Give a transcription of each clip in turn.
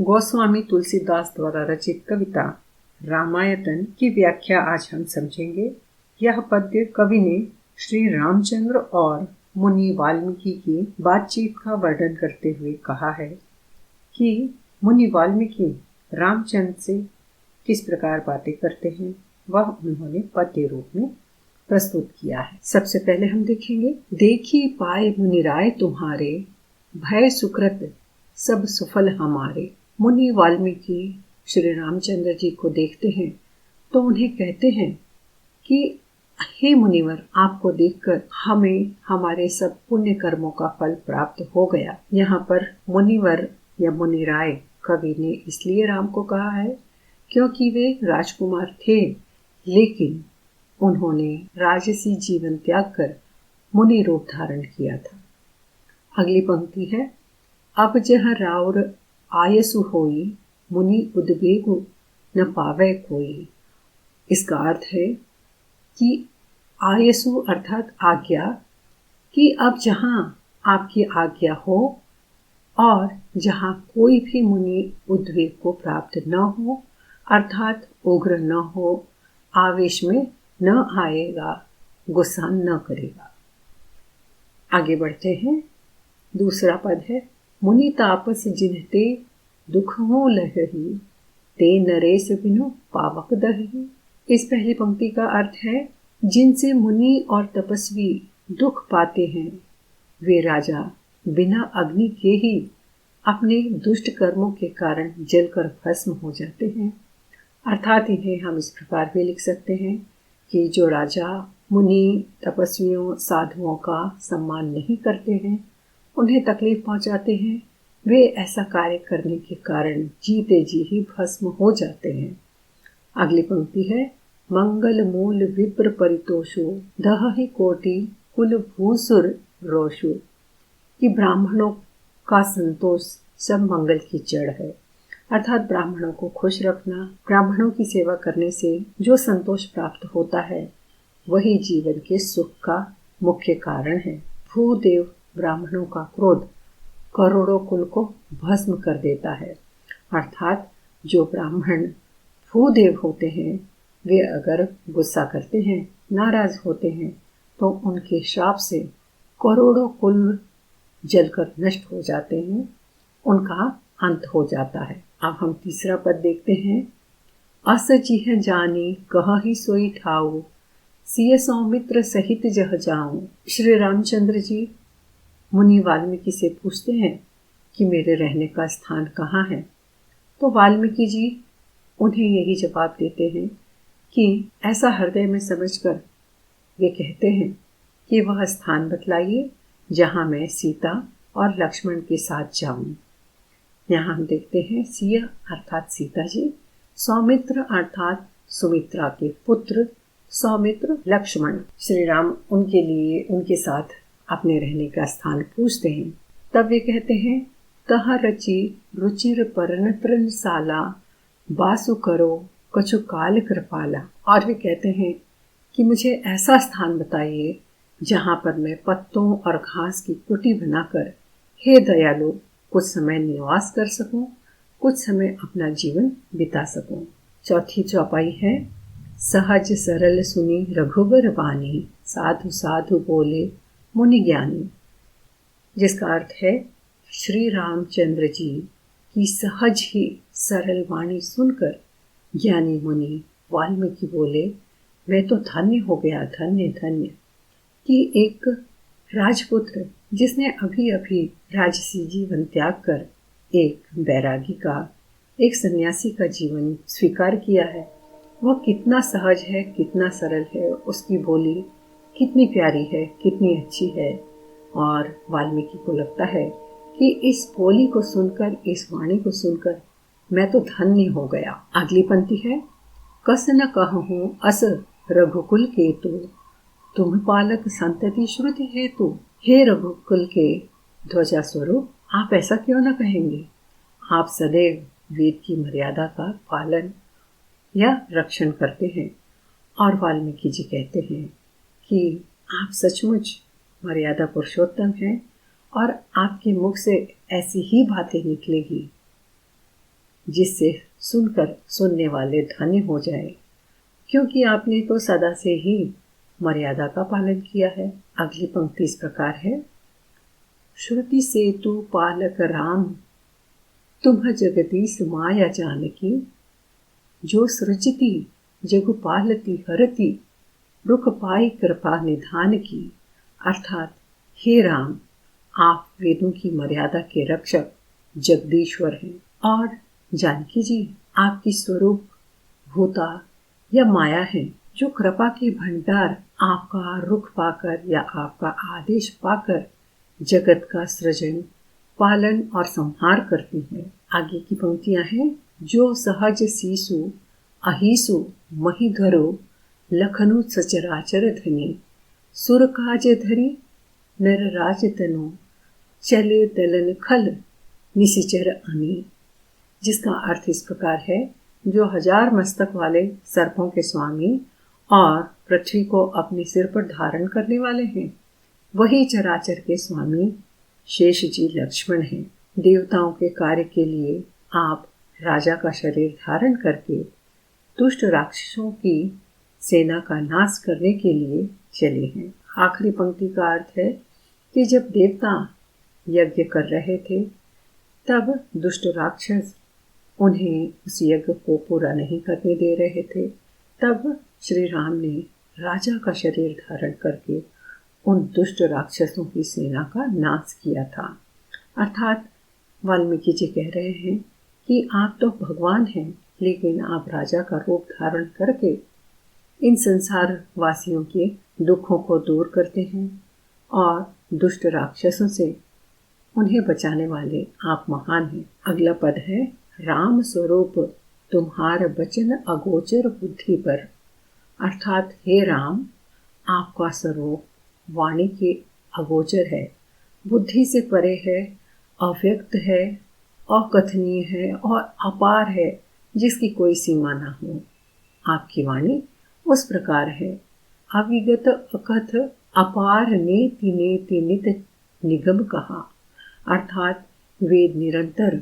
गोस्वामी तुलसीदास द्वारा रचित कविता रामायतन की व्याख्या आज हम समझेंगे। यह पद्य कवि ने श्री रामचंद्र और मुनि वाल्मीकि की बातचीत का वर्णन करते हुए कहा है कि मुनि वाल्मीकि रामचंद्र से किस प्रकार बातें करते हैं, वह उन्होंने पद्य रूप में प्रस्तुत किया है। सबसे पहले हम देखेंगे, देखी पाए मुनिराय तुम्हारे, भय सुकृत सब सुफल हमारे। मुनि वाल्मीकि श्री रामचंद्र जी को देखते हैं तो उन्हें कहते हैं कि हे मुनिवर, आपको देखकर हमें हमारे सब पुण्य कर्मों का फल प्राप्त हो गया। यहाँ पर मुनिवर या मुनिराय कवि ने इसलिए राम को कहा है क्योंकि वे राजकुमार थे, लेकिन उन्होंने राजसी जीवन त्याग कर मुनि रूप धारण किया था। अगली पंक्ति है, अब जह राउर आयसु होई, मुनि उद्वेगु न पावे कोई। इसका अर्थ है कि आयसु अर्थात आज्ञा, कि अब जहाँ आपकी आज्ञा हो और जहाँ कोई भी मुनि उद्वेग को प्राप्त न हो, अर्थात उग्र न हो, आवेश में न आएगा, गुस्सा न करेगा। आगे बढ़ते हैं। दूसरा पद है, मुनि तापस जिनते दुख हो लहही, ते नरेश बिनु पावक दही। इस पहली पंक्ति का अर्थ है, जिनसे मुनि और तपस्वी दुख पाते हैं, वे राजा बिना अग्नि के ही अपने दुष्ट कर्मों के कारण जलकर भस्म हो जाते हैं। अर्थात इन्हें हम इस प्रकार भी लिख सकते हैं कि जो राजा मुनि तपस्वियों साधुओं का सम्मान नहीं करते हैं, उन्हें तकलीफ पहुंचाते हैं, वे ऐसा कार्य करने के कारण जीते जी ही भस्म हो जाते हैं। अगली पंक्ति है, मंगल मूल विप्र परितोषु, दहहि कोटि कुल भूसुर रोषु। कि ब्राह्मणों का संतोष सब मंगल की जड़ है। अर्थात ब्राह्मणों को खुश रखना, ब्राह्मणों की सेवा करने से जो संतोष प्राप्त होता है, वही जीवन के सुख का मुख्य कारण है। भूदेव ब्राह्मणों का क्रोध करोड़ों कुल को भस्म कर देता है। अर्थात जो ब्राह्मण भूदेव होते हैं, वे अगर गुस्सा करते हैं, नाराज होते हैं, तो उनके श्राप से करोड़ों कुल जलकर नष्ट हो जाते हैं, उनका अंत हो जाता है। अब हम तीसरा पद देखते हैं, अस जिह जानी कहि सोई ठाऊ, सिय सौमित्र सहित जह जाऊं। श्री रामचंद्र जी मुनि वाल्मीकि से पूछते हैं कि मेरे रहने का स्थान कहाँ है। तो वाल्मीकि जी उन्हें यही जवाब देते हैं कि ऐसा हृदय में समझकर वे कहते हैं कि वह स्थान बतलाइए जहाँ मैं सीता और लक्ष्मण के साथ जाऊं। यहाँ हम देखते हैं, सिया अर्थात सीता जी, सौमित्र अर्थात सुमित्रा के पुत्र सौमित्र लक्ष्मण। श्री राम उनके लिए उनके साथ अपने रहने का स्थान पूछते हैं। तब वे कहते हैं, तह रचि रुचिर परन तृणशाला, बासु करो कछु काल कृपाला। और वे कहते हैं कि मुझे ऐसा स्थान बताइए जहाँ पर मैं पत्तों और घास की कुटी बनाकर, हे दयालु, कुछ समय निवास कर सकूं, कुछ समय अपना जीवन बिता सकूं। चौथी चौपाई है, सहज सरल सुनी रघुबर वाणी, साधु साधु बोले मुनि ज्ञानी। जिसका अर्थ है, श्री रामचंद्र जी की सहज ही सरल वाणी सुनकर ज्ञानी मुनि वाल्मीकि बोले, मैं तो धन्य हो गया, धन्य धन्य। कि एक राजपुत्र जिसने अभी अभी राजसी जीवन त्याग कर एक बैरागी का, एक सन्यासी का जीवन स्वीकार किया है, वह कितना सहज है, कितना सरल है, उसकी बोली कितनी प्यारी है, कितनी अच्छी है। और वाल्मीकि को लगता है कि इस बोली को सुनकर, इस वाणी को सुनकर मैं तो धन्य हो गया। अगली पंक्ति है, कस न कहूँ अस रघुकुल केतु, तुम पालक संतति श्रुति हेतु। हे रघुकुल के ध्वजा स्वरूप, आप ऐसा क्यों न कहेंगे? आप सदैव वेद की मर्यादा का पालन या रक्षण करते हैं। और वाल्मीकि जी कहते हैं कि आप सचमुच मर्यादा पुरुषोत्तम हैं और आपके मुख से ऐसी ही बातें निकलेगी जिससे सुनकर सुनने वाले धन्य हो जाए, क्योंकि आपने तो सदा से ही मर्यादा का पालन किया है। अगली पंक्ति इस प्रकार है। श्रुति से तू पालक राम, तुम जगदीश माया जानकी, जो सृजती जगु पालती हरती, रुख पाई कृपा निधान की। अर्थात हे राम, आप वेदों की मर्यादा के रक्षक जगदीश्वर हैं, और जानकी जी आपकी स्वरूप भूता या माया है, जो कृपा के भंडार आपका रुख पाकर या आपका आदेश पाकर जगत का सृजन, पालन और संहार करती है। आगे की पंक्तियां हैं। जो सहज सीसु अहिसु महिधरो, लखनु सचराचर धनी, सुर काज धरी नर राज तनु, चले दलन खल निशिचर अनी। जिसका अर्थ इस प्रकार है। जो 1000 मस्तक वाले सर्पों के स्वामी और पृथ्वी को अपने सिर पर धारण करने वाले हैं, वही चराचर के स्वामी शेष जी लक्ष्मण हैं। देवताओं के कार्य के लिए आप राजा का शरीर धारण करके दुष्ट राक्षसों की सेना का नाश करने के लिए चले हैं। आखिरी पंक्ति का अर्थ है कि जब देवता यज्ञ कर रहे थे, तब दुष्ट राक्षस उन्हें उस यज्ञ को पूरा नहीं करने दे रहे थे। तब श्री राम ने राजा का शरीर धारण करके उन दुष्ट राक्षसों की सेना का नाश किया था। अर्थात वाल्मीकि जी कह रहे हैं कि आप तो भगवान हैं, लेकिन आप राजा का रूप धारण करके इन संसार वासियों के दुखों को दूर करते हैं और दुष्ट राक्षसों से उन्हें बचाने वाले आप महान हैं। अगला पद है। राम स्वरूप तुम्हार बचन अगोचर बुद्धि पर। अर्थात हे राम, आपका स्वरूप वाणी के अगोचर है, बुद्धि से परे है, अव्यक्त है, अकथनीय है और अपार है, जिसकी कोई सीमा ना हो। आपकी वाणी उस प्रकार है। अविगत अकथ अपार नेति नेति नित निगम कहा। अर्थात वेद निरंतर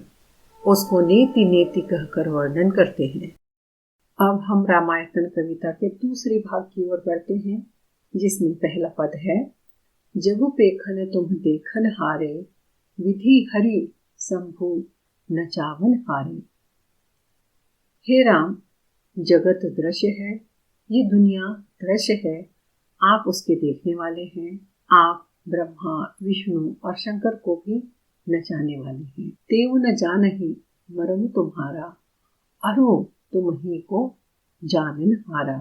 उसको नेति नेति कहकर वर्णन करते हैं। अब हम रामायण कविता के दूसरे भाग की ओर बढ़ते हैं, जिसमें पहला पद है। जगु पेखन तुम देखन हारे, विधि हरि शंभु नचावन हारे। हे राम, जगत दृश्य है, ये दुनिया दृश्य है, आप उसके देखने वाले हैं। आप ब्रह्मा, विष्णु और शंकर को भी नचाने वाले हैं। तेव न जानहि मरम तुम्हारा, अरो तुम ही को जानन हारा।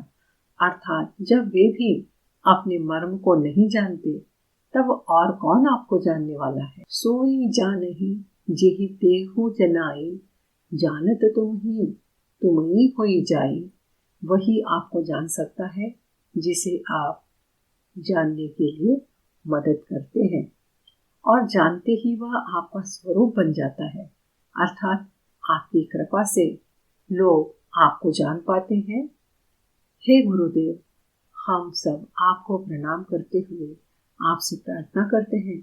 अर्थात जब वे भी अपने मर्म को नहीं जानते, तब और कौन आपको जानने वाला है। सोई जानहि जेहि तेहु जनाई, जानत तुम ही होई जाई। वही आपको जान सकता है जिसे आप जानने के लिए मदद करते हैं, और जानते ही वह आपका स्वरूप बन जाता है। अर्थात आपकी कृपा से लोग आपको जान पाते हैं। हे गुरुदेव, हम सब आपको प्रणाम करते हुए आपसे प्रार्थना करते हैं,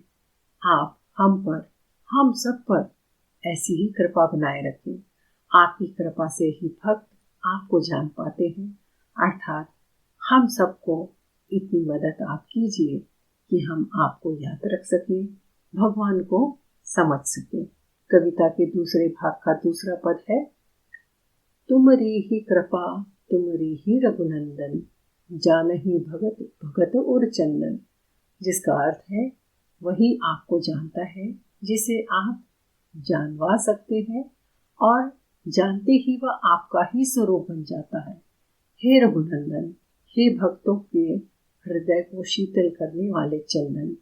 आप हम पर, हम सब पर ऐसी ही कृपा बनाए रखें। आपकी कृपा से ही भक्त आपको जान पाते हैं। अर्थात हम सबको इतनी मदद आप कीजिए कि हम आपको याद रख सकें, भगवान को समझ सकें। कविता के दूसरे भाग का दूसरा पद है। तुमरी ही कृपा तुमरी ही रघुनंदन, जानहि भगत भगत और चंदन। जिसका अर्थ है, वही आपको जानता है जिसे आप जानवा सकते हैं, और जानते ही वह आपका ही स्वरूप बन जाता है। हे रघुनंदन, हे भक्तों के हृदय को शीतल करने वाले चंदन,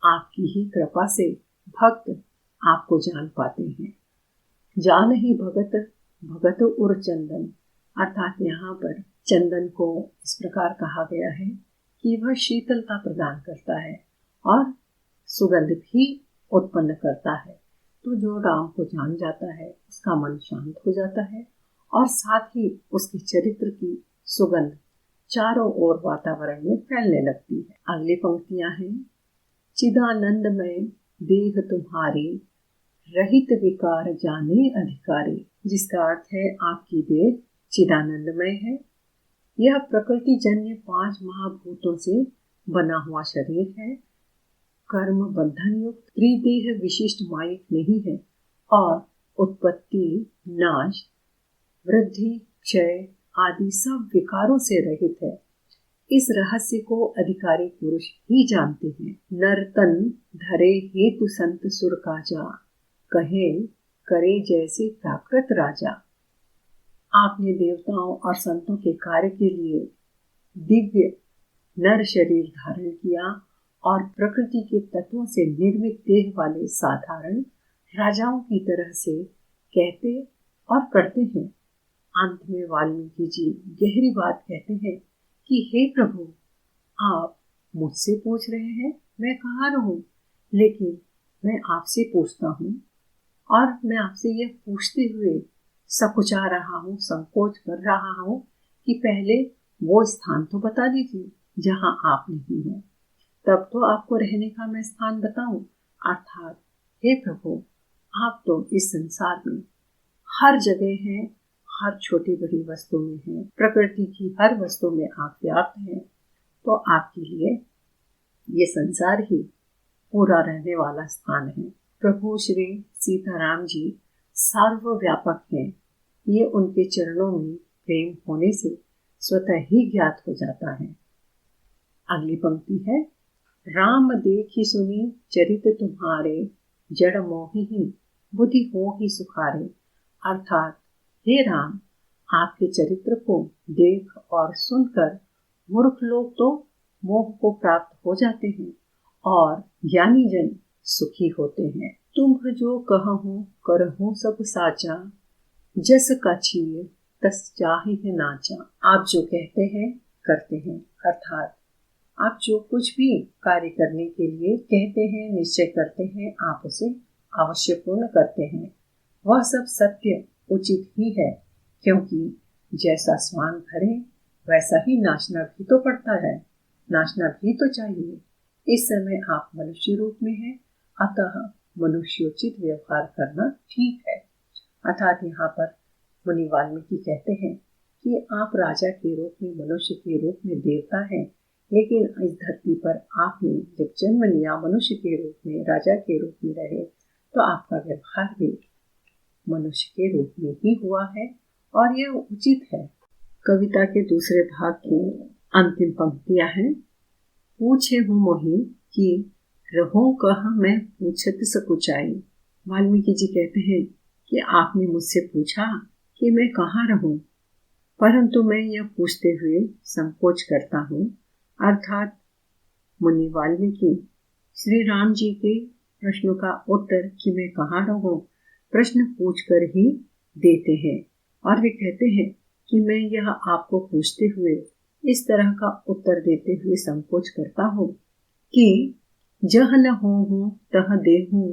आपकी ही कृपा से भक्त आपको जान पाते हैं। जान ही भगत भगत उर चंदन। अर्थात यहाँ पर चंदन को इस प्रकार कहा गया है कि वह शीतलता प्रदान करता है और सुगंध भी उत्पन्न करता है। तो जो राम को जान जाता है, उसका मन शांत हो जाता है, और साथ ही उसके चरित्र की सुगंध चारों ओर वातावरण में फैलने लगती है। अगली पंक्तियां हैं। चिदानंद में देह तुम्हारी, रहित विकार जाने अधिकारी, जिसका अर्थ है आपकी देह चिदानंदमय है। यह प्रकृति जन्य 5 महाभूतों से बना हुआ शरीर है। कर्म बंधन युक्त त्रिदेह विशिष्ट माइक नहीं है और उत्पत्ति, नाश, वृद्धि, क्षय आदि सब विकारों से रहित है। इस रहस्य को अधिकारी पुरुष ही जानते हैं। नर्तन धरे हेतु संत सुर काजा, कहे करे जैसे प्राकृत राजा। आपने देवताओं और संतों के कार्य के लिए दिव्य नर शरीर धारण किया और प्रकृति के तत्वों से निर्मित देह वाले साधारण राजाओं की तरह से कहते और करते हैं। अंत में वाल्मीकि जी गहरी बात कहते हैं कि हे प्रभु, आप मुझसे पूछ रहे हैं मैं कहाँ रहूं, लेकिन मैं आपसे पूछता हूँ और मैं आपसे यह पूछते हुए सकुचा रहा हूँ, संकोच कर रहा हूँ कि पहले वो स्थान तो बता दीजिए जहाँ आप नहीं हैं, तब तो आपको रहने का मैं स्थान बताऊं। अर्थात हे प्रभु, आप तो इस संसार में हर जगह हैं, हर छोटी बड़ी वस्तु में हैं, प्रकृति की हर वस्तु में आप व्याप्त हैं, तो आपके लिए ये संसार ही पूरा रहने वाला स्थान है। प्रभु श्री सीताराम जी सर्वव्यापक हैं, ये उनके चरणों में प्रेम होने से स्वतः ही ज्ञात हो जाता है। अगली पंक्ति है, राम देखी सुनी चरित तुम्हारे, जड़ मोहि बुद्धि हो ही सुखारे। अर्थात हे राम, आपके चरित्र को देख और सुनकर मूर्ख लोग तो मोह को प्राप्त हो जाते हैं और ज्ञानी जन सुखी होते हैं। तुम जो कहूँ करहूँ सब साचा, जस कछिए तस चाहे है नाचा। आप जो कहते हैं करते हैं, अर्थात आप जो कुछ भी कार्य करने के लिए कहते हैं, निश्चय करते हैं, आप उसे अवश्य पूर्ण करते हैं। वह सब सत्य उचित ही है, क्योंकि जैसा स्वान भरे वैसा ही नाचना भी तो पड़ता है, नाचना भी तो चाहिए। इस समय आप मनुष्य रूप में हैं, अतः मनुष्योचित व्यवहार करना ठीक है। अर्थात यहाँ पर मुनि वाल्मीकि कहते हैं कि आप राजा के रूप में, मनुष्य के रूप में देवता हैं, लेकिन इस धरती पर आपने जब जन्म लिया मनुष्य के रूप में, राजा के रूप में रहे, तो आपका व्यवहार भी मनुष्य के रूप में ही हुआ है और यह उचित है। कविता के दूसरे भाग की अंतिम पंक्तियां हैं। पूछे हूँ मोहि कि रहूं कहाँ मैं पूछत सकुचाई। वाल्मीकि जी कहते हैं कि आपने मुझसे पूछा कि मैं कहाँ रहूं, परंतु मैं यह पूछते हुए संकोच करता हूँ। अर्थात मुनि वाल्मीकि श्री राम जी के प्रश्नों का उत्तर कि मैं कहाँ रहूं प्रश्न पूछकर ही देते हैं और वे कहते हैं कि मैं यह आपको पूछते हुए इस तरह का उत्तर देते हुए संकोच करता हूँ कि जह न हो तह देहूं,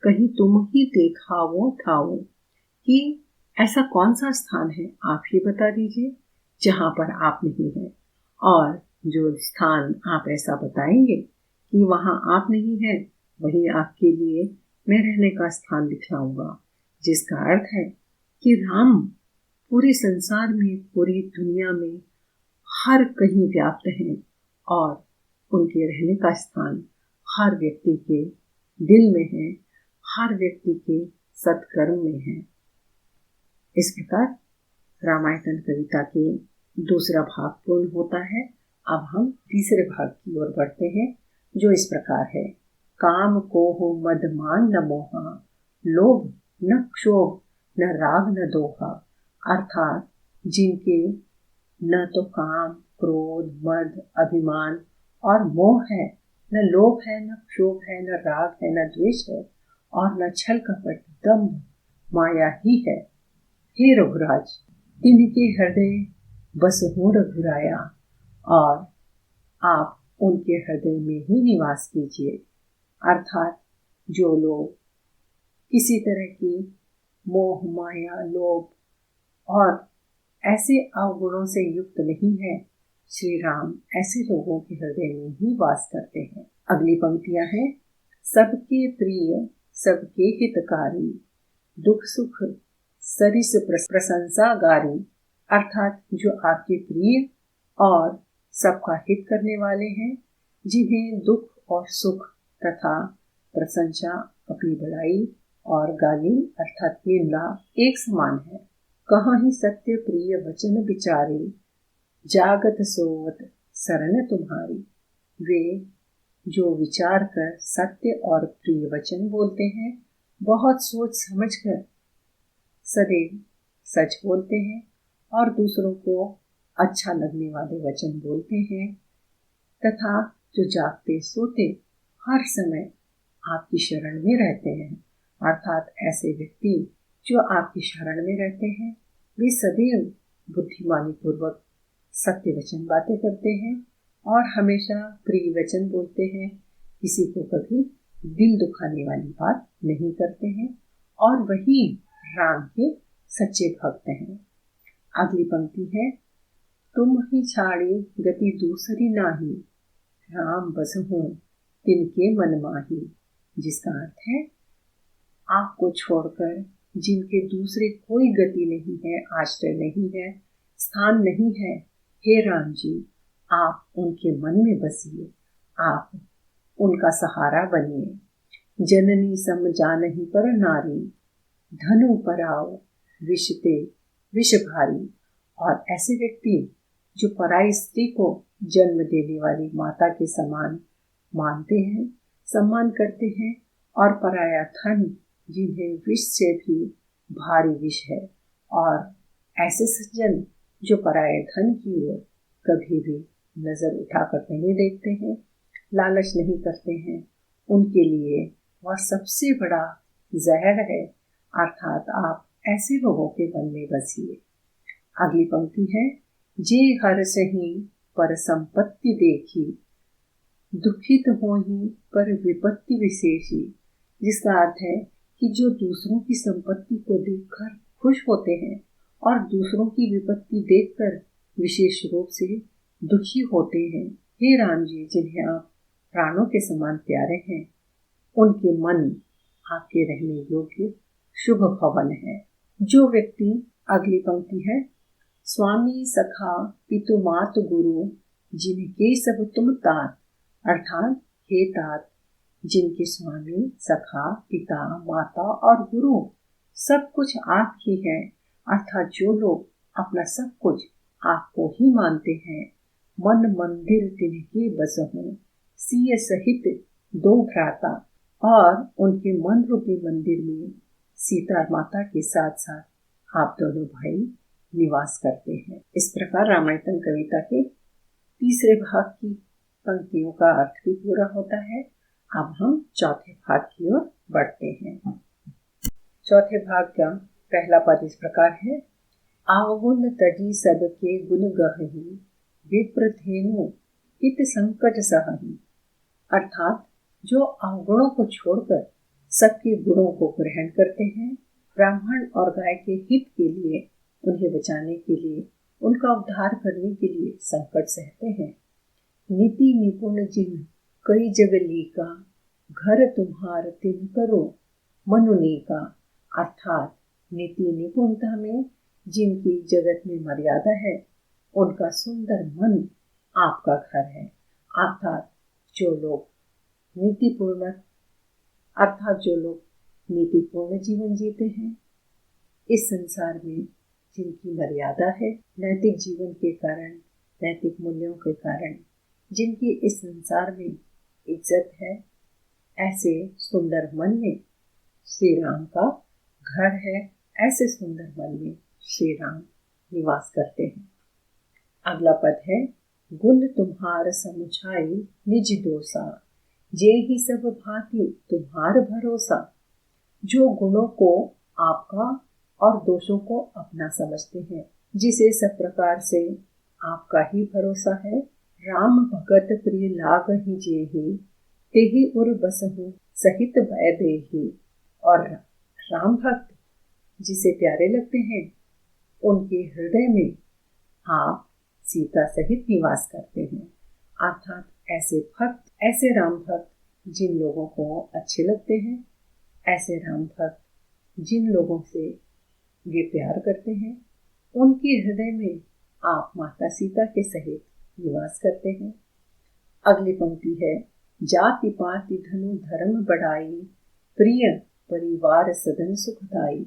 कहीं तुम ही देखावो ठाओ। कि ऐसा कौन सा स्थान है आप ही बता दीजिए जहाँ पर आप नहीं हैं, और जो स्थान आप ऐसा बताएंगे कि वहाँ आप नहीं हैं, वही आपके लिए मैं रहने का स्थान दिखलाऊंगा। जिसका अर्थ है कि राम पूरे संसार में, पूरी दुनिया में हर कहीं व्याप्त हैं और उनके रहने का स्थान हर व्यक्ति के दिल में है, हर व्यक्ति के सत्कर्म में है। इस प्रकार रामायण कविता के दूसरा भाग पूर्ण होता है। अब हम तीसरे भाग की ओर बढ़ते हैं, जो इस प्रकार है। काम को हो मद मान न मोहा, लोभ न क्षोभ न राग न दोहा। अर्थात जिनके न तो काम, क्रोध, मद, अभिमान और मोह है, न लोभ है, न क्षोभ है, न राग है, न द्वेष है, और न छल कपट, दंभ, माया ही है। हे रघुराज, तिनके हृदय बस हो रघुराया, और आप उनके हृदय में ही निवास कीजिए। अर्थात जो लोग किसी तरह की मोह, माया, लोभ और ऐसे अवगुणों से युक्त नहीं है, श्री राम ऐसे लोगों के हृदय में ही वास करते हैं। अगली पंक्तियां हैं। सबके प्रिय सबके हितकारी, दुख सुख सरिस प्रशंसागारी, अर्थात जो आपके प्रिय और सबका हित करने वाले हैं, जिन्हें दुख और सुख तथा प्रशंसा, अपनी बड़ाई और गाली अर्थात निंदा एक समान है। कहाँ ही सत्य प्रिय वचन विचारे, जागत सोवत शरण तुम्हारी। वे जो विचार कर सत्य और प्रिय वचन बोलते हैं, बहुत सोच समझकर सदैव सच बोलते हैं और दूसरों को अच्छा लगने वाले वचन बोलते हैं, तथा जो जागते सोते हर समय आपकी शरण में रहते हैं, अर्थात ऐसे व्यक्ति जो आपकी शरण में रहते हैं, वे सदैव बुद्धिमानी पूर्वक सत्य वचन बातें करते हैं और हमेशा प्रिय वचन बोलते हैं, किसी को कभी दिल दुखाने वाली बात नहीं करते हैं, और वही राम के सच्चे भक्त हैं। अगली पंक्ति है, तुम ही छाड़ी गति दूसरी नाही, राम बसहु तिनके मन माही। जिसका अर्थ है, आपको छोड़कर जिनके दूसरे कोई गति नहीं है, आश्रय नहीं है, स्थान नहीं है, हे राम जी, आप उनके मन में बसिए, आप उनका सहारा बनिए। जननी सम जानहि पर नारी, धनु पराओ विषते विष भारी। और ऐसे व्यक्ति जो पराई स्त्री को जन्म देने वाली माता के समान मानते हैं, सम्मान करते हैं, और पराया धन जिन्हें विष से भी भारी विष है, और ऐसे सज्जन जो पराये धन की ओर कभी भी नजर उठाकर नहीं देखते हैं, लालच नहीं करते हैं, उनके लिए वह सबसे बड़ा जहर है, अर्थात आप ऐसे लोगों के मन में बसिए। अगली पंक्ति है, जे हर सही पर संपत्ति देखी, दुखित होही पर विपत्ति विशेषी। जिसका अर्थ है कि जो दूसरों की संपत्ति को देखकर खुश होते हैं और दूसरों की विपत्ति देखकर विशेष रूप से दुखी होते हैं, हे राम जी, जिन्हें आप प्राणों के समान प्यारे हैं, उनके मन आपके रहने योग्य शुभ भवन है। जो व्यक्ति, अगली पंक्ति है, स्वामी सखा पितु मात गुरु, जिनके सब तुम तात। अर्थात हे तात, जिनके स्वामी, सखा, पिता, माता और गुरु सब कुछ आप ही हैं, अर्थात जो लोग अपना सब कुछ आपको ही मानते हैं। मन मंदिर तिनके बसहु, सिय सहित दो भ्राता। और उनके मन रूपी मंदिर में सीता माता के साथ साथ आप दोनों भाई निवास करते हैं। इस प्रकार रामायण कविता के तीसरे भाग की पंक्तियों का अर्थ भी पूरा होता है। अब हम चौथे भाग की ओर बढ़ते हैं। चौथे भाग का पहला पद इस प्रकार है, अवगुण तजी सबके गुण गहहि, विप्रधेनु हित संकट सहहि। अर्थात जो अवगुणों को छोड़कर सबके गुणों को ग्रहण करते हैं, ब्राह्मण और गाय के हित के लिए, उन्हें बचाने के लिए, उनका उद्धार करने के लिए संकट सहते हैं। नीति निपुण जिन कई जग लीका, घर तुम्हार तिन करो मनुने का। अर्थात नीति निपुणता में जिनकी जगत में मर्यादा है, उनका सुंदर मन आपका घर है। अर्थात जो लोग नीतिपूर्ण जीवन जीते हैं, इस संसार में जिनकी मर्यादा है, नैतिक जीवन के कारण, नैतिक मूल्यों के कारण जिनकी इस संसार में इज्जत है, ऐसे सुंदर मन में श्री राम का घर है। ऐसे सुंदर मन में श्री राम निवास करते हैं। अगला पद है, गुण तुम्हार समुझाई निज दोषा, जे ही सब भांति तुम्हार भरोसा। जो गुणों को आपका और दोषों को अपना समझते हैं, जिसे सब प्रकार से आपका ही भरोसा है। राम भगत प्रिय लाग ही जेहि, तेहि उर बसहु सहित भय देहि। और राम भक्त जिसे प्यारे लगते हैं, उनके हृदय में आप सीता सहित निवास करते हैं। अर्थात ऐसे भक्त, ऐसे राम भक्त जिन लोगों को अच्छे लगते हैं, ऐसे राम भक्त जिन लोगों से वे प्यार करते हैं, उनके हृदय में आप माता सीता के सहित निवास करते हैं। अगली पंक्ति है, जाति पाति धनु धर्म बढ़ाई, प्रिय परिवार सदन सुखदाई।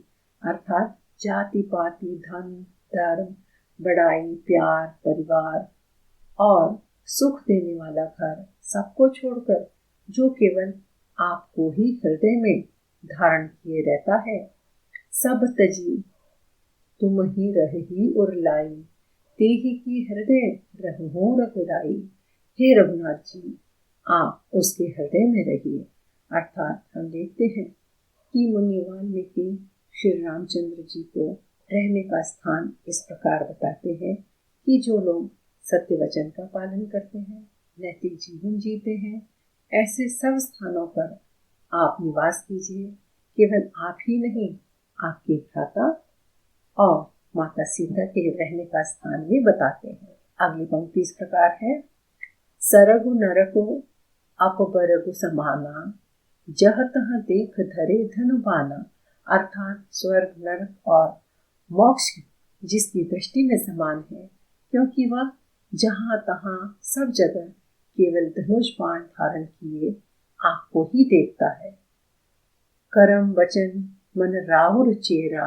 अर्थात जाति पाति धन धर्म बढ़ाई, प्यार परिवार और सुख देने वाला घर सबको छोड़कर जो केवल आपको ही हृदय में धारण किए रहता है। सब तजी तुम ही रही उरलाई, तेहि की हृदय रहूं रघुराई। हे रघुनाथ जी, आप उसके हृदय में रहिए। अर्थात हम देखते हैं कि मुनि वाल्मीकि श्री रामचंद्र जी को रहने का स्थान इस प्रकार बताते हैं कि जो लोग सत्य वचन का पालन करते हैं, नैतिक जीवन जीते हैं, ऐसे सब स्थानों पर आप निवास कीजिए। केवल आप ही नहीं, आपके भ्राता और माता सीता के रहने का स्थान भी बताते हैं। अगली पंक्ति इस प्रकार है, सरगु नरको अपबरगु समाना, जह तह देख धरे धनुबाना। अर्थात स्वर्ग नरक और मोक्ष जिसकी दृष्टि में समान है, क्योंकि वह जहां तहां सब जगह केवल धनुष बाण धारण किए आपको ही देखता है। करम वचन मन राहुर चेरा,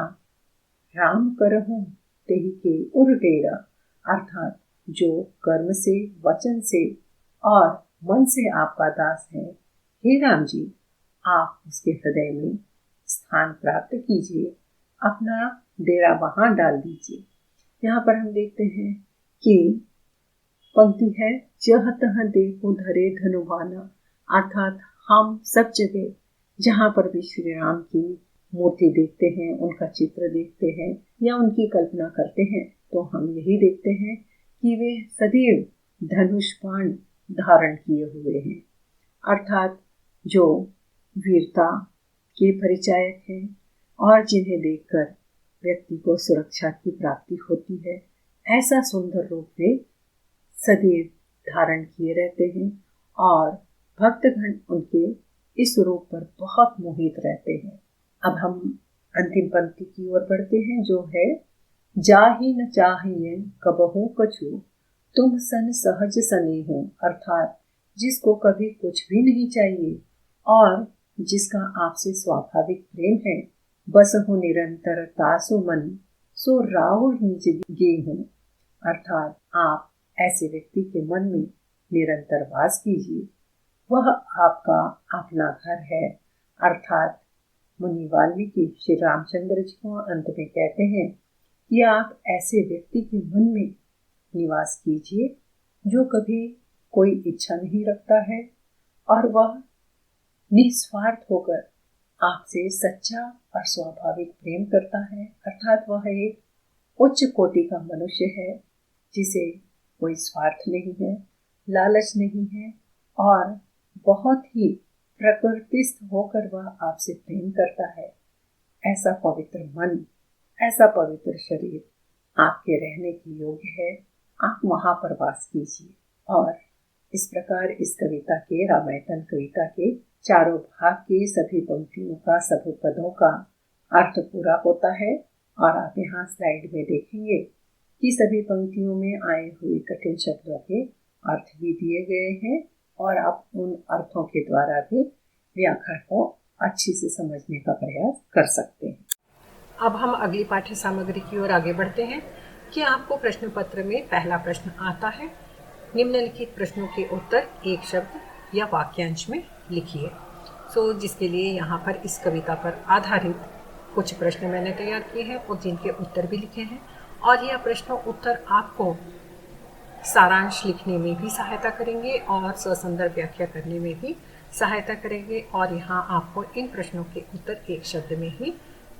राम करहूं तेहि के उर डेरा। अर्थात जो कर्म से, वचन से और मन से आपका दास है, हे राम जी, आप उसके हृदय में स्थान प्राप्त कीजिए, अपना डेरा वहां डाल दीजिए। यहाँ पर हम देखते हैं कि पंक्ति है, जह तह देखो धरे धनुबाना। अर्थात हम सब जगह जहाँ पर भी श्री राम की मूर्ति देखते हैं, उनका चित्र देखते हैं या उनकी कल्पना करते हैं, तो हम यही देखते हैं कि वे सदैव धनुष बाण धारण किए हुए हैं। अर्थात जो वीरता के परिचायक हैं और जिन्हें देखकर व्यक्ति को सुरक्षा की प्राप्ति होती है, ऐसा सुंदर रूप वे सदैव धारण किए रहते हैं और भक्तगण उनके इस रूप पर बहुत मोहित रहते हैं। अब हम अंतिम पंक्ति की ओर बढ़ते हैं, जो है, जाहि न चाहिए कबहू कछु, तुम सन सहज सनेहु। अर्थात जिसको कभी कुछ भी नहीं चाहिए और जिसका आपसे स्वाभाविक प्रेम है, बस हो निरंतर तासु मन, सो राहुल निज गेहूं। अर्थात आप ऐसे व्यक्ति के मन में निरंतर वास कीजिए, वह आपका अपना घर है। अर्थात मुनि वाल्मीकि श्री रामचंद्र जी को अंत में कहते हैं कि आप ऐसे व्यक्ति के मन में निवास कीजिए जो कभी कोई इच्छा नहीं रखता है और वह निस्वार्थ होकर आपसे सच्चा और स्वाभाविक प्रेम करता है। अर्थात वह एक उच्च कोटि का मनुष्य है जिसे कोई स्वार्थ नहीं है, लालच नहीं है और बहुत ही प्रकृतिस्थ होकर वह आपसे प्रेम करता है। ऐसा पवित्र मन, ऐसा पवित्र शरीर आपके रहने के योग्य है, आप वहां पर वास कीजिए। और इस प्रकार इस कविता के, रामायतन कविता के चारों भाग के सभी पंक्तियों का, सभी पदों का अर्थ पूरा होता है। और आप यहाँ स्लाइड में देखेंगे कि सभी पंक्तियों में आए हुए कठिन शब्दों के अर्थ भी दिए गए हैं और आप उन अर्थों के द्वारा भी व्याकरण को अच्छी से समझने का प्रयास कर सकते हैं। अब हम अगली पाठ्य सामग्री की ओर आगे बढ़ते हैं कि आपको प्रश्न पत्र में पहला प्रश्न आता है, निम्नलिखित प्रश्नों के उत्तर एक शब्द या वाक्यांश में लिखिए। जिसके लिए यहाँ पर इस कविता पर आधारित कुछ प्रश्न मैंने तैयार किए हैं और जिनके उत्तर भी लिखे हैं, और यह प्रश्न उत्तर आपको सारांश लिखने में भी सहायता करेंगे और ससंदर्भ व्याख्या करने में भी सहायता करेंगे। और यहाँ आपको इन प्रश्नों के उत्तर एक शब्द में ही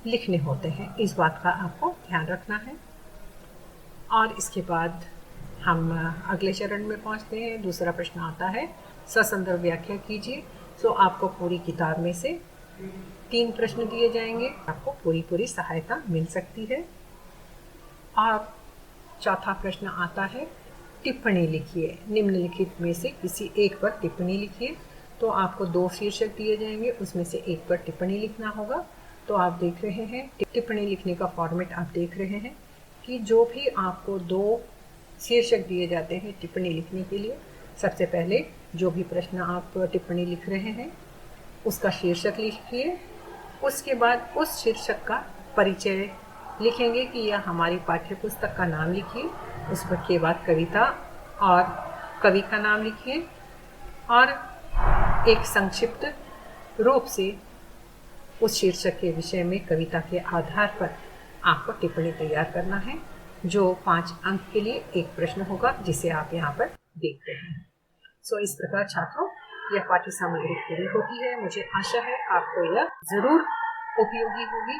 लिखने होते हैं, इस बात का आपको ध्यान रखना है। और इसके बाद हम अगले चरण में पहुँचते हैं। दूसरा प्रश्न आता है, ससंदर्भ व्याख्या कीजिए। आपको पूरी किताब में से 3 प्रश्न दिए जाएंगे, आपको पूरी सहायता मिल सकती है। और चौथा प्रश्न आता है, टिप्पणी लिखिए। निम्नलिखित में से किसी एक पर टिप्पणी लिखिए। तो आपको 2 शीर्षक दिए जाएंगे, उसमें से एक पर टिप्पणी लिखना होगा। तो आप देख रहे हैं टिप्पणी लिखने का फॉर्मेट, आप देख रहे हैं कि जो भी आपको 2 शीर्षक दिए जाते हैं टिप्पणी लिखने के लिए, सबसे पहले जो भी प्रश्न आप टिप्पणी लिख रहे हैं उसका शीर्षक लिखिए। उसके बाद उस शीर्षक का परिचय लिखेंगे कि यह हमारी पाठ्य पुस्तक का नाम लिखिए। उसके बाद कविता और कवि का नाम लिखिए और एक संक्षिप्त रूप से उस शीर्षक के विषय में कविता के आधार पर आपको टिप्पणी तैयार करना है, जो 5 अंक के लिए एक प्रश्न होगा, जिसे आप यहाँ पर देख रहे हैं। इस प्रकार छात्रों, यह पाठ्य सामग्री पूरी होती है। मुझे आशा है आपको यह जरूर उपयोगी होगी।